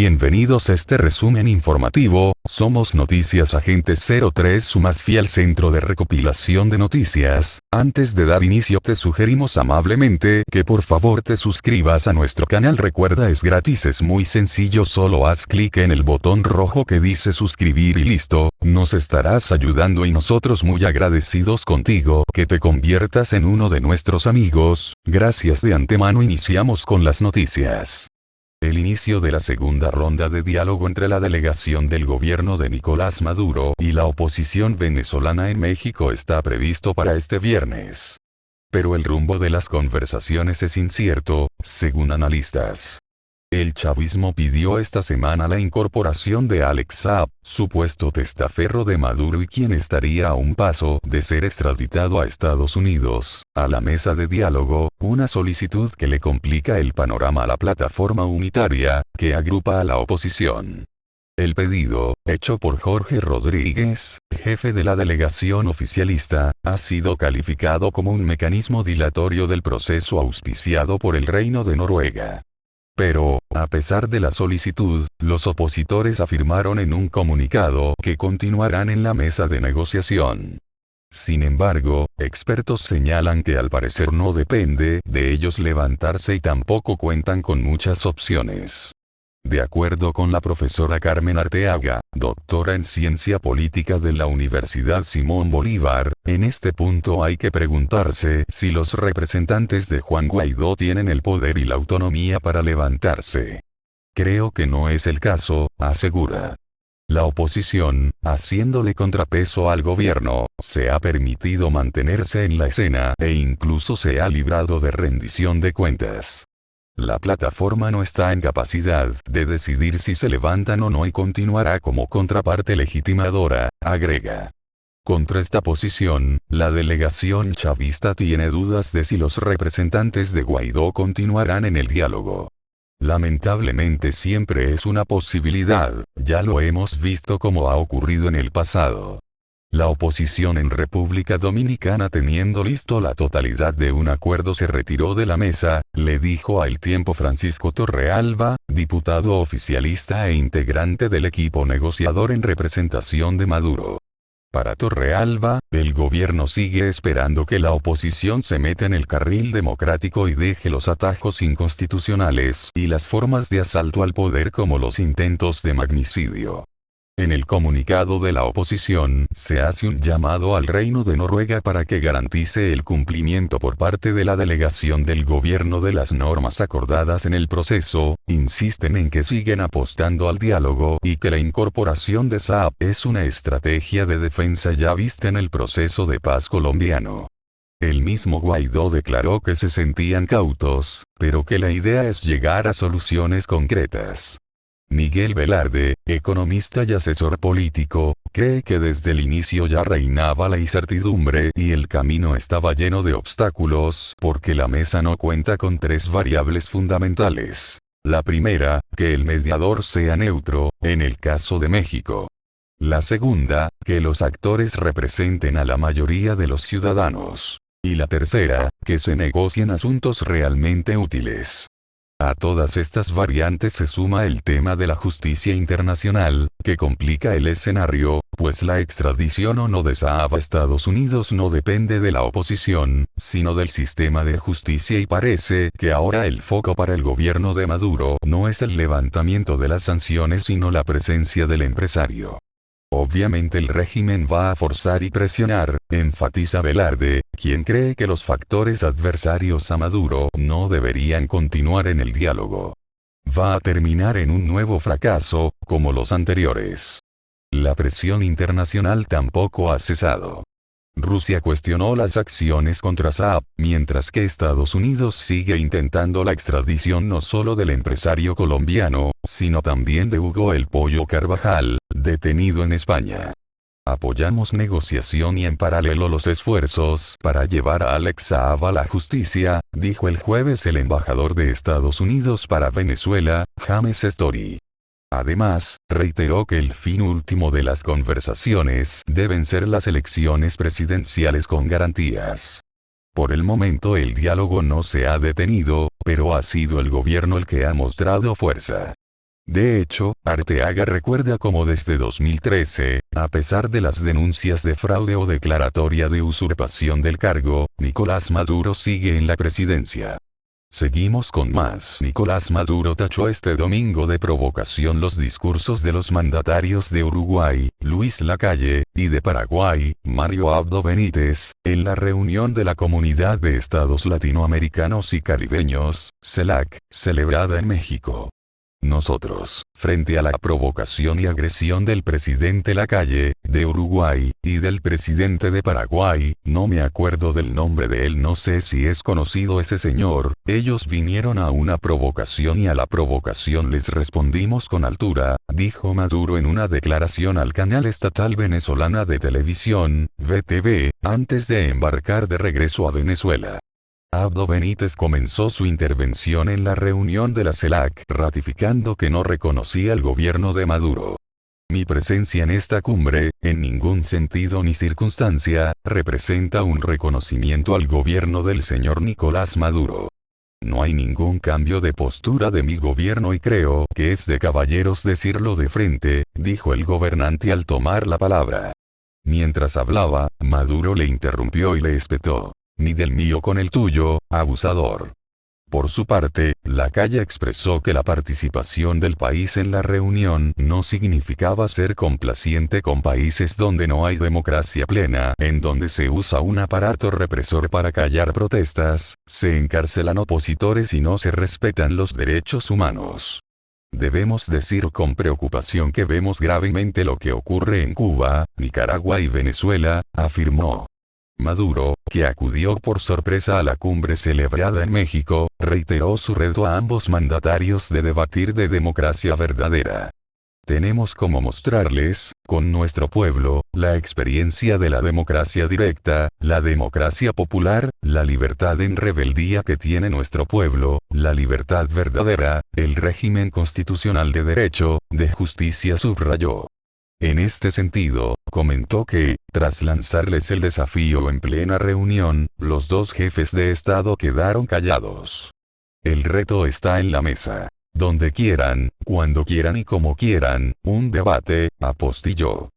Bienvenidos a este resumen informativo. Somos Noticias Agentes 03, su más fiel centro de recopilación de noticias. Antes de dar inicio te sugerimos amablemente que por favor te suscribas a nuestro canal. Recuerda, es gratis, es muy sencillo, solo haz clic en el botón rojo que dice suscribir y listo. Nos estarás ayudando y nosotros muy agradecidos contigo que te conviertas en uno de nuestros amigos. Gracias de antemano. Iniciamos con las noticias. El inicio de la segunda ronda de diálogo entre la delegación del gobierno de Nicolás Maduro y la oposición venezolana en México está previsto para este viernes. Pero el rumbo de las conversaciones es incierto, según analistas. El chavismo pidió esta semana la incorporación de Alex Saab, supuesto testaferro de Maduro y quien estaría a un paso de ser extraditado a Estados Unidos, a la mesa de diálogo, una solicitud que le complica el panorama a la plataforma unitaria, que agrupa a la oposición. El pedido, hecho por Jorge Rodríguez, jefe de la delegación oficialista, ha sido calificado como un mecanismo dilatorio del proceso auspiciado por el Reino de Noruega. Pero, a pesar de la solicitud, los opositores afirmaron en un comunicado que continuarán en la mesa de negociación. Sin embargo, expertos señalan que al parecer no depende de ellos levantarse y tampoco cuentan con muchas opciones. De acuerdo con la profesora Carmen Arteaga, doctora en Ciencia Política de la Universidad Simón Bolívar, en este punto hay que preguntarse si los representantes de Juan Guaidó tienen el poder y la autonomía para levantarse. Creo que no es el caso, asegura. La oposición, haciéndole contrapeso al gobierno, se ha permitido mantenerse en la escena e incluso se ha librado de rendición de cuentas. La plataforma no está en capacidad de decidir si se levantan o no y continuará como contraparte legitimadora, agrega. Contra esta posición, la delegación chavista tiene dudas de si los representantes de Guaidó continuarán en el diálogo. Lamentablemente siempre es una posibilidad, ya lo hemos visto como ha ocurrido en el pasado. La oposición en República Dominicana, teniendo listo la totalidad de un acuerdo, se retiró de la mesa, le dijo a El Tiempo Francisco Torrealba, diputado oficialista e integrante del equipo negociador en representación de Maduro. Para Torrealba, el gobierno sigue esperando que la oposición se meta en el carril democrático y deje los atajos inconstitucionales y las formas de asalto al poder como los intentos de magnicidio. En el comunicado de la oposición, se hace un llamado al Reino de Noruega para que garantice el cumplimiento por parte de la delegación del gobierno de las normas acordadas en el proceso, insisten en que siguen apostando al diálogo y que la incorporación de Saab es una estrategia de defensa ya vista en el proceso de paz colombiano. El mismo Guaidó declaró que se sentían cautos, pero que la idea es llegar a soluciones concretas. Miguel Velarde, economista y asesor político, cree que desde el inicio ya reinaba la incertidumbre y el camino estaba lleno de obstáculos porque la mesa no cuenta con tres variables fundamentales. La primera, que el mediador sea neutro, en el caso de México. La segunda, que los actores representen a la mayoría de los ciudadanos. Y la tercera, que se negocien asuntos realmente útiles. A todas estas variantes se suma el tema de la justicia internacional, que complica el escenario, pues la extradición o no de Saab a Estados Unidos no depende de la oposición, sino del sistema de justicia, y parece que ahora el foco para el gobierno de Maduro no es el levantamiento de las sanciones sino la presencia del empresario. Obviamente el régimen va a forzar y presionar, enfatiza Velarde, quien cree que los factores adversarios a Maduro no deberían continuar en el diálogo. Va a terminar en un nuevo fracaso, como los anteriores. La presión internacional tampoco ha cesado. Rusia cuestionó las acciones contra Saab, mientras que Estados Unidos sigue intentando la extradición no solo del empresario colombiano, sino también de Hugo El Pollo Carvajal, detenido en España. Apoyamos negociación y en paralelo los esfuerzos para llevar a Alex Saab a la justicia, dijo el jueves el embajador de Estados Unidos para Venezuela, James Story. Además, reiteró que el fin último de las conversaciones deben ser las elecciones presidenciales con garantías. Por el momento el diálogo no se ha detenido, pero ha sido el gobierno el que ha mostrado fuerza. De hecho, Arteaga recuerda cómo desde 2013, a pesar de las denuncias de fraude o declaratoria de usurpación del cargo, Nicolás Maduro sigue en la presidencia. Seguimos con más. Nicolás Maduro tachó este domingo de provocación los discursos de los mandatarios de Uruguay, Luis Lacalle, y de Paraguay, Mario Abdo Benítez, en la reunión de la Comunidad de Estados Latinoamericanos y Caribeños, CELAC, celebrada en México. Nosotros, frente a la provocación y agresión del presidente Lacalle, de Uruguay, y del presidente de Paraguay, no me acuerdo del nombre de él, no sé si es conocido ese señor, ellos vinieron a una provocación y a la provocación les respondimos con altura, dijo Maduro en una declaración al canal estatal venezolana de televisión, VTV, antes de embarcar de regreso a Venezuela. Abdo Benítez comenzó su intervención en la reunión de la CELAC ratificando que no reconocía el gobierno de Maduro. Mi presencia en esta cumbre, en ningún sentido ni circunstancia, representa un reconocimiento al gobierno del señor Nicolás Maduro. No hay ningún cambio de postura de mi gobierno y creo que es de caballeros decirlo de frente, dijo el gobernante al tomar la palabra. Mientras hablaba, Maduro le interrumpió y le espetó. Ni del mío con el tuyo, abusador. Por su parte, Lacalle expresó que la participación del país en la reunión no significaba ser complaciente con países donde no hay democracia plena, en donde se usa un aparato represor para callar protestas, se encarcelan opositores y no se respetan los derechos humanos. Debemos decir con preocupación que vemos gravemente lo que ocurre en Cuba, Nicaragua y Venezuela, afirmó. Maduro, que acudió por sorpresa a la cumbre celebrada en México, reiteró su reto a ambos mandatarios de debatir de democracia verdadera. Tenemos como mostrarles, con nuestro pueblo, la experiencia de la democracia directa, la democracia popular, la libertad en rebeldía que tiene nuestro pueblo, la libertad verdadera, el régimen constitucional de derecho, de justicia, subrayó. En este sentido, comentó que, tras lanzarles el desafío en plena reunión, los dos jefes de Estado quedaron callados. El reto está en la mesa. Donde quieran, cuando quieran y como quieran, un debate, apostilló.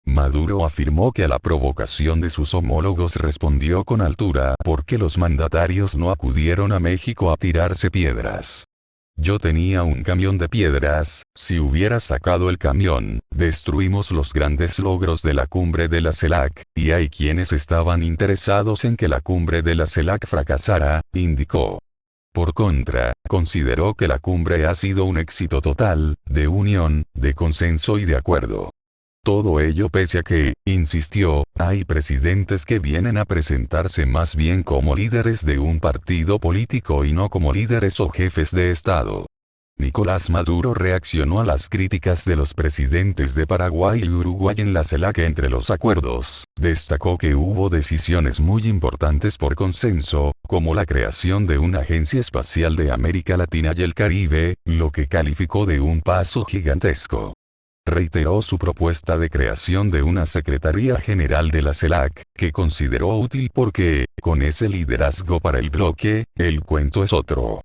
Maduro afirmó que a la provocación de sus homólogos respondió con altura porque los mandatarios no acudieron a México a tirarse piedras. Yo tenía un camión de piedras, si hubiera sacado el camión, destruimos los grandes logros de la cumbre de la CELAC, y hay quienes estaban interesados en que la cumbre de la CELAC fracasara, indicó. Por contra, consideró que la cumbre ha sido un éxito total, de unión, de consenso y de acuerdo. Todo ello pese a que, insistió, hay presidentes que vienen a presentarse más bien como líderes de un partido político y no como líderes o jefes de Estado. Nicolás Maduro reaccionó a las críticas de los presidentes de Paraguay y Uruguay en la CELAC entre los acuerdos. Destacó que hubo decisiones muy importantes por consenso, como la creación de una agencia espacial de América Latina y el Caribe, lo que calificó de un paso gigantesco. Reiteró su propuesta de creación de una Secretaría General de la CELAC, que consideró útil porque, con ese liderazgo para el bloque, el cuento es otro.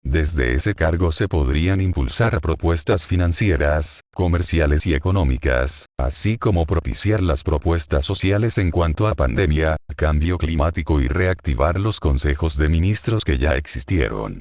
Desde ese cargo se podrían impulsar propuestas financieras, comerciales y económicas, así como propiciar las propuestas sociales en cuanto a pandemia, cambio climático y reactivar los consejos de ministros que ya existieron.